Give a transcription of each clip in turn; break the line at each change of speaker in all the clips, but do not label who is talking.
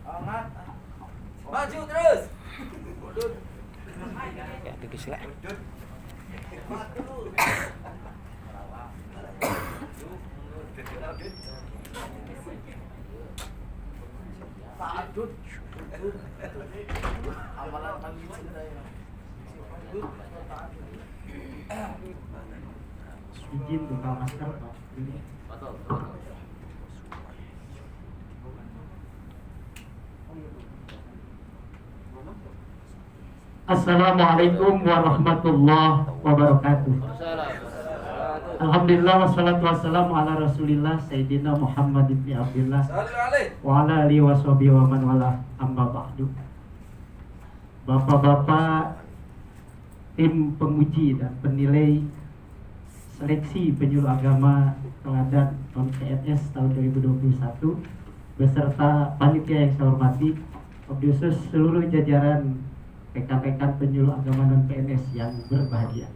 Angkat. Maju terus.
Ya, dikis lah.
Padut. Amalan pagi cinta ya.
Izin buka masker Pak.
Betul.
Assalamualaikum warahmatullahi wabarakatuh. Alhamdulillah wassalatu wassalamu ala Rasulillah Sayyidina Muhammad ibn Abdullah wa ala alihi washabihi wa man wala amma ba'du. Bapak-bapak tim penguji dan penilai seleksi penyuluh agama teladan non-PNS tahun 2021 beserta panitia yang saya hormati, khusus seluruh jajaran rekan-rekan penyuluh agama non-PNS yang berbahagia.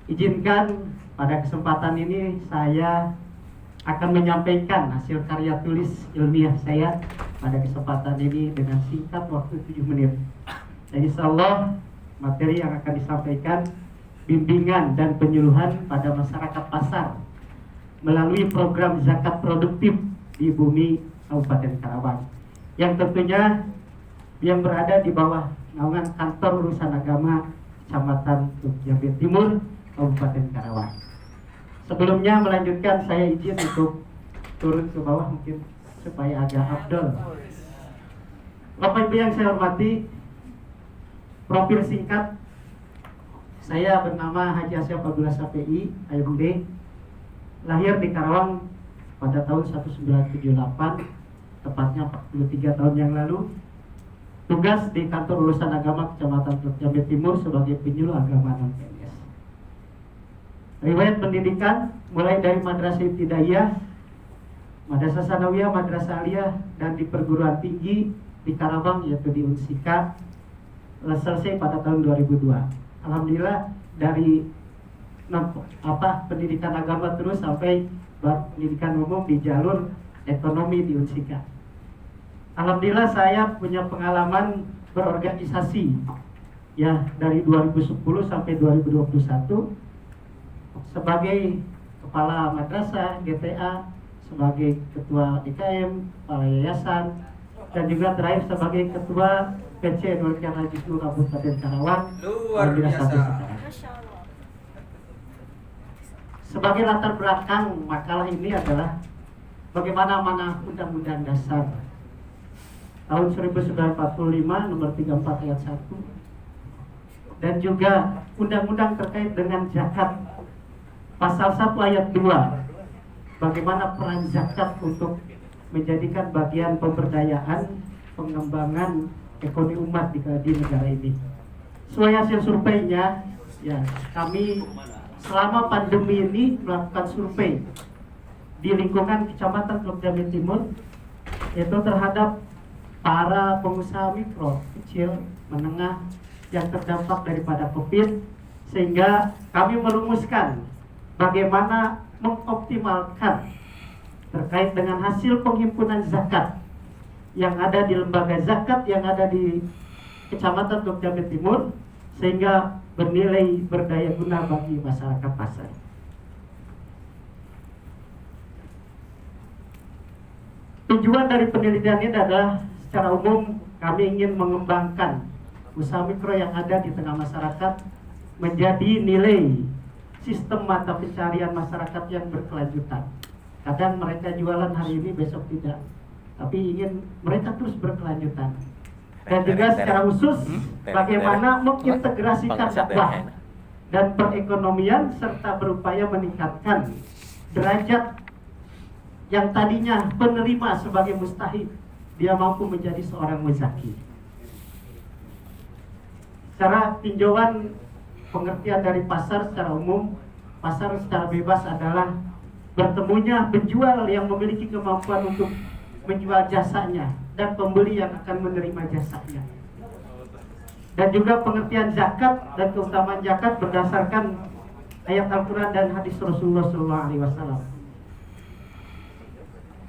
Izinkan pada kesempatan ini saya akan menyampaikan hasil karya tulis ilmiah saya pada kesempatan ini dengan singkat waktu 7 menit. Dan insya Allah materi yang akan disampaikan bimbingan dan penyuluhan pada masyarakat pasar melalui program zakat produktif di bumi Kabupaten Karawang yang tentunya yang berada di bawah naungan kantor urusan agama Kecamatan Jambi Timur Kabupaten Karawang. Sebelumnya melanjutkan, saya izin untuk turun ke bawah mungkin supaya agak afdol. Bapak Ibu yang saya hormati, profil singkat saya bernama Haji Asyaf Abdullah Syafi'i, AMD, lahir di Karawang pada tahun 1978, tepatnya 43 tahun yang lalu. Tugas di kantor urusan agama Kecamatan Jambi Timur sebagai penyuluh agama non-PNS. Riwayat pendidikan mulai dari Madrasah Ibtidaiyah, Madrasah Sanawiyah, Madrasah Aliyah, dan di perguruan tinggi di Karawang yaitu di Unsika, selesai pada tahun 2002. Alhamdulillah dari pendidikan agama terus sampai pendidikan umum di jalur ekonomi di Unsika. Alhamdulillah saya punya pengalaman berorganisasi ya dari 2010 sampai 2021 sebagai kepala madrasah, GTA, sebagai ketua IKM, kepala yayasan, dan juga terakhir sebagai ketua PC Nurkan Haji Kabupaten Karawang.
Luar biasa.
Sebagai latar belakang makalah ini adalah bagaimana amanah Undang-Undang Dasar tahun 1945 nomor 34 ayat 1 dan juga undang-undang terkait dengan zakat pasal 1 ayat 2, bagaimana peran zakat untuk menjadikan bagian pemberdayaan pengembangan ekonomi umat di negara ini. Sesuai hasil surveinya ya, kami selama pandemi ini melakukan survei di lingkungan Kecamatan Teluk Jambi Timur yaitu terhadap para pengusaha mikro, kecil, menengah yang terdampak daripada COVID, sehingga kami merumuskan bagaimana mengoptimalkan terkait dengan hasil penghimpunan zakat yang ada di lembaga zakat yang ada di Kecamatan Teluk Jambi Timur sehingga bernilai berdaya guna bagi masyarakat pasar. Tujuan dari penelitian ini adalah secara umum kami ingin mengembangkan usaha mikro yang ada di tengah masyarakat menjadi nilai sistem mata pencarian masyarakat yang berkelanjutan. Kadang mereka jualan hari ini besok tidak, tapi ingin mereka terus berkelanjutan. Dan juga secara khusus bagaimana mengintegrasikan dakwah dan perekonomian serta berupaya meningkatkan derajat yang tadinya penerima sebagai mustahik, dia mampu menjadi seorang muzaki. Secara tinjauan pengertian dari pasar secara umum, pasar secara bebas adalah bertemunya penjual yang memiliki kemampuan untuk menjual jasanya dan pembeli yang akan menerima jasanya. Dan juga pengertian zakat dan keutamaan zakat berdasarkan ayat Al-Quran dan hadis Rasulullah SAW.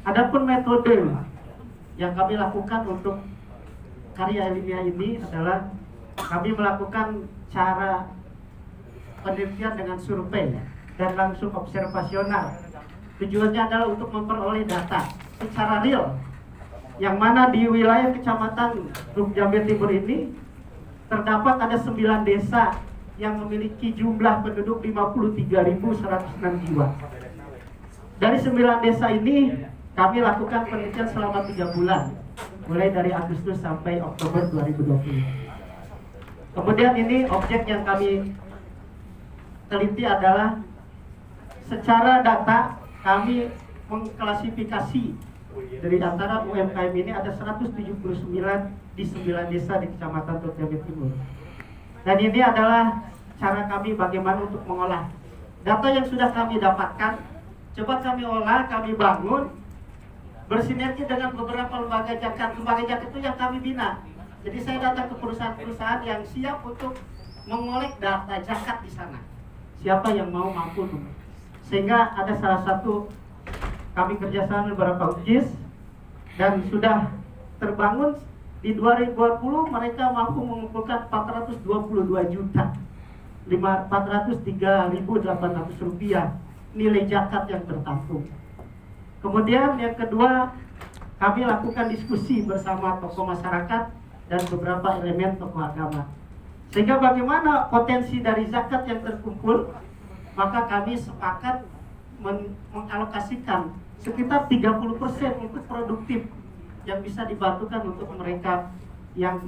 Adapun metode yang kami lakukan untuk karya ilmiah ini adalah kami melakukan cara penelitian dengan survei dan langsung observasional. Tujuannya adalah untuk memperoleh data secara real, yang mana di wilayah kecamatan Luk Jambe Timur ini terdapat ada 9 desa yang memiliki jumlah penduduk 53.106 jiwa. Dari 9 desa ini kami lakukan penelitian selama 3 bulan, mulai dari Agustus sampai Oktober 2020. Kemudian ini objek yang kami teliti adalah secara data kami mengklasifikasi dari antara UMKM ini ada 179 di 9 desa di Kecamatan Luk Jambe Timur. Dan ini adalah cara kami bagaimana untuk mengolah data yang sudah kami dapatkan. Coba kami olah, kami bangun bersinergi dengan beberapa lembaga zakat. Lembaga zakat itu yang kami bina. Jadi saya datang ke perusahaan-perusahaan yang siap untuk mengolek data zakat di sana. Siapa yang mau mampu, sehingga ada salah satu kami kerjasama beberapa UJIS dan sudah terbangun di 2020 mereka mampu mengumpulkan 422 juta 403.800 rupiah nilai zakat yang tertampung. Kemudian yang kedua, kami lakukan diskusi bersama tokoh masyarakat dan beberapa elemen tokoh agama. Sehingga bagaimana potensi dari zakat yang terkumpul, maka kami sepakat mengalokasikan sekitar 30% untuk produktif yang bisa dibantukan untuk mereka yang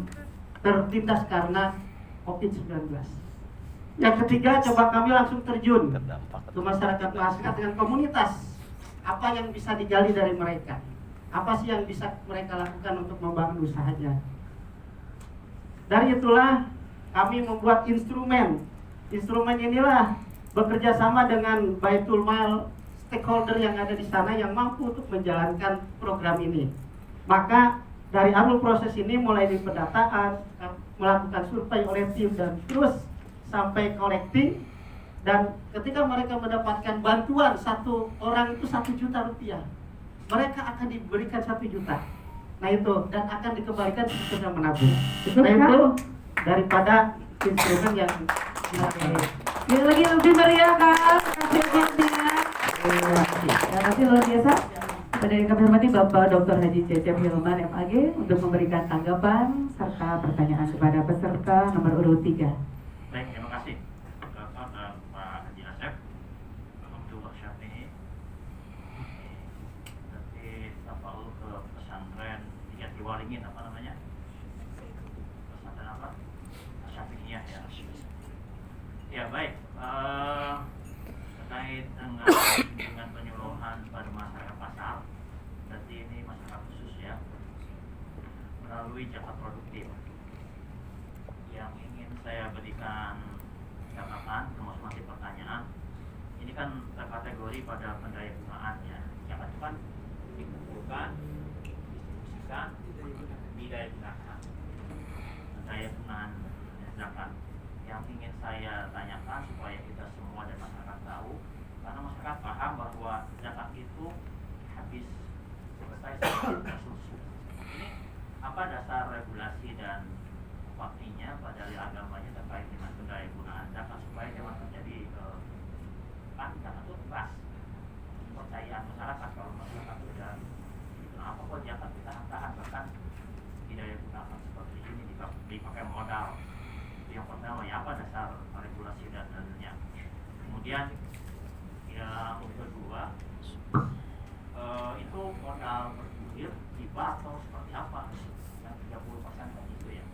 tertindas karena COVID-19. Yang ketiga, coba kami langsung terjun ke masyarakat dengan komunitas. Apa yang bisa digali dari mereka? Apa sih yang bisa mereka lakukan untuk membangun usahanya? Dari itulah kami membuat instrumen. Instrumen inilah bekerja sama dengan Baitul Mal, stakeholder yang ada di sana yang mampu untuk menjalankan program ini. Maka dari awal proses ini mulai dari pendataan, melakukan survei oleh tim dan terus sampai collecting, dan ketika mereka mendapatkan bantuan satu orang itu 1 juta rupiah, mereka akan diberikan 1 juta. Nah itu, dan akan dikembalikan sesudah menabung. Nah itu daripada instrumen yang
Yang lagi lebih meriah kan? Terima kasih luar biasa. Pada yang kami hormati Bapak Dr. Haji Cecep Hilman MAG untuk memberikan tanggapan serta pertanyaan kepada peserta nomor urut 3.
Baik, terima kasih kepada Pak Haji Asep untuk workshop ini. Nanti Bapak Ulu ke pesantren Jati Waringin, apa namanya? Pesantren apa? Syafi'iyah ya. Ya baik, terkait dengan penyuluhan pada masyarakat pasar, berarti ini masyarakat khusus ya, melalui zakat produktif. Yang ingin saya berikan catatan, termasuk masih pertanyaan, ini kan terkategori pada pendaya gunaan ya. Zakat itu kan dikumpulkan, didistribusikan, didaya gunakan. Pendaya gunaan zakat. Yang ingin saya tanyakan supaya kita semua dan masyarakat tahu, karena masyarakat paham bahwa zakat itu habis selesai susu. Ini apa dasar regulasi dan waktunya pada agamanya terkait dengan pendaya gunaan zakat supaya jangan terjadi kan zakat itu keras kepercayaan masyarakat. Kalau masyarakat sudah apa kok zakat kita tahan, bahkan didaya gunakan seperti ini dipakai modal. Yang pertama ya, apa dasar regulasi dan dalilnya. Kemudian yang kedua, itu modal bergulir hibah atau seperti apa yang 30% tadi itu ya.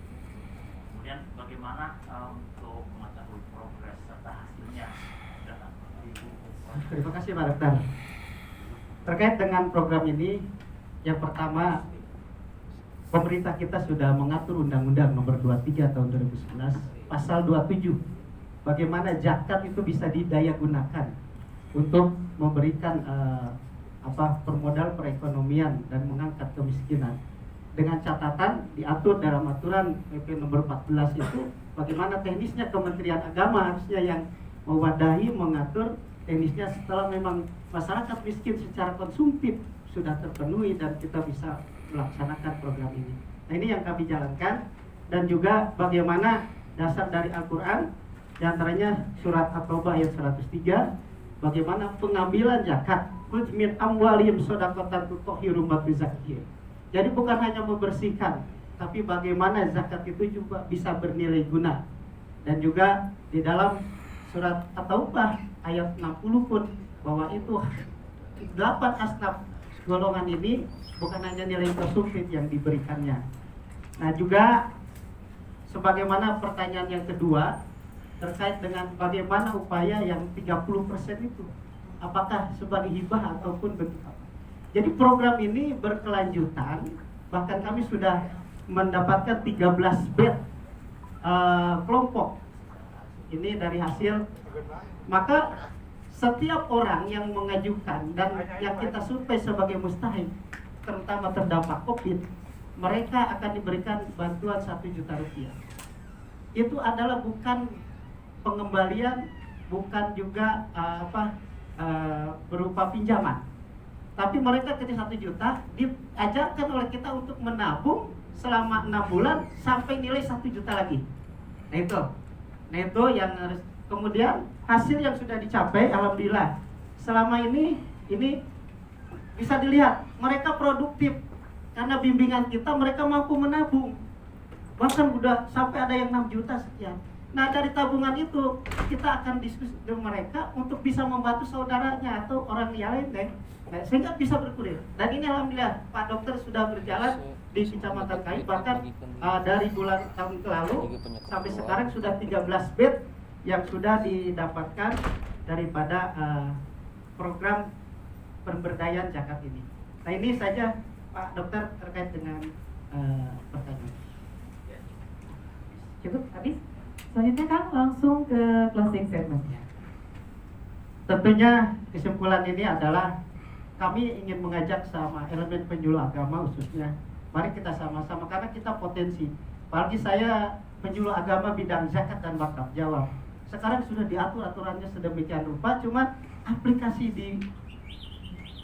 Kemudian bagaimana untuk mengetahui progres serta hasilnya.
Terima kasih Pak Dokter. Terkait dengan program ini, yang pertama, pemerintah kita sudah mengatur Undang-Undang Nomor 23 Tahun 2011 Pasal 27, bagaimana zakat itu bisa didaya gunakan untuk memberikan permodal perekonomian dan mengangkat kemiskinan. Dengan catatan diatur dalam aturan PP Nomor 14 itu bagaimana teknisnya Kementerian Agama harusnya yang mewadahi, mengatur teknisnya setelah memang masyarakat miskin secara konsumtif sudah terpenuhi dan kita bisa melaksanakan program ini. Nah, ini yang kami jalankan, dan juga bagaimana dasar dari Al-Quran, diantaranya surat At-Taubah ayat 103, bagaimana pengambilan zakat, khudz min amwalihim shadaqatan tutahhiruhum wa tuzakkihim. Jadi bukan hanya membersihkan, tapi bagaimana zakat itu juga bisa bernilai guna. Dan juga di dalam surat At-Taubah ayat 60 pun, bahwa itu 8 asnaf golongan ini bukan hanya nilai konsumtif yang diberikannya. Nah, juga sebagaimana pertanyaan yang kedua terkait dengan bagaimana upaya yang 30% itu, apakah sebagai hibah ataupun bentuk apa. Jadi program ini berkelanjutan, bahkan kami sudah mendapatkan 13 bed kelompok. Ini dari hasil, maka setiap orang yang mengajukan dan yang kita survei sebagai mustahik, terutama terdampak COVID, mereka akan diberikan bantuan 1 juta rupiah. Itu adalah bukan pengembalian, bukan juga berupa pinjaman, tapi mereka ketika 1 juta diajarkan oleh kita untuk menabung selama 6 bulan sampai nilai 1 juta lagi. Nah itu yang harus. Kemudian hasil yang sudah dicapai, alhamdulillah selama ini bisa dilihat mereka produktif, karena bimbingan kita mereka mampu menabung, bahkan udah sampai ada yang 6 juta sekian. Nah, dari tabungan itu kita akan diskusi dengan mereka untuk bisa membantu saudaranya atau orang yang lain, sehingga bisa berkurir. Dan ini alhamdulillah Pak Dokter sudah berjalan di Kecamatan Kai, bahkan dari bulan tahun lalu sampai sekarang sudah 13 bed yang sudah didapatkan daripada program pemberdayaan zakat ini. Nah, ini saja Pak Dokter terkait dengan pertanyaan.
Cukup habis. Selanjutnya Kang langsung ke closing statement.
Tentunya kesimpulan ini adalah kami ingin mengajak sama elemen penyuluh agama khususnya, mari kita sama-sama, karena kita potensi. Apalagi saya penyuluh agama bidang zakat dan wakaf jawab. Sekarang sudah diatur aturannya sedemikian rupa, cuma aplikasi di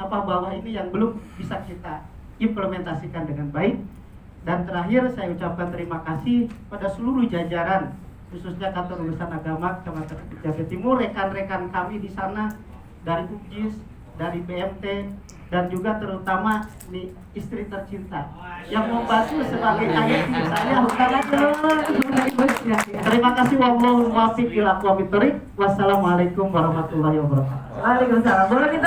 bawah ini yang belum bisa kita implementasikan dengan baik. Dan terakhir saya ucapkan terima kasih pada seluruh jajaran, khususnya kantor urusan agama Kecamatan Jawa Timur, rekan-rekan kami di sana dari UJIS, dari BMT, dan juga terutama nih istri tercinta yang membantu sebagai ayah saya. Terima kasih. Wallahu muwaffiq ila aqwamit thoriq. Wassalamualaikum warahmatullahi wabarakatuh.
Waalaikumsalam. Boleh minta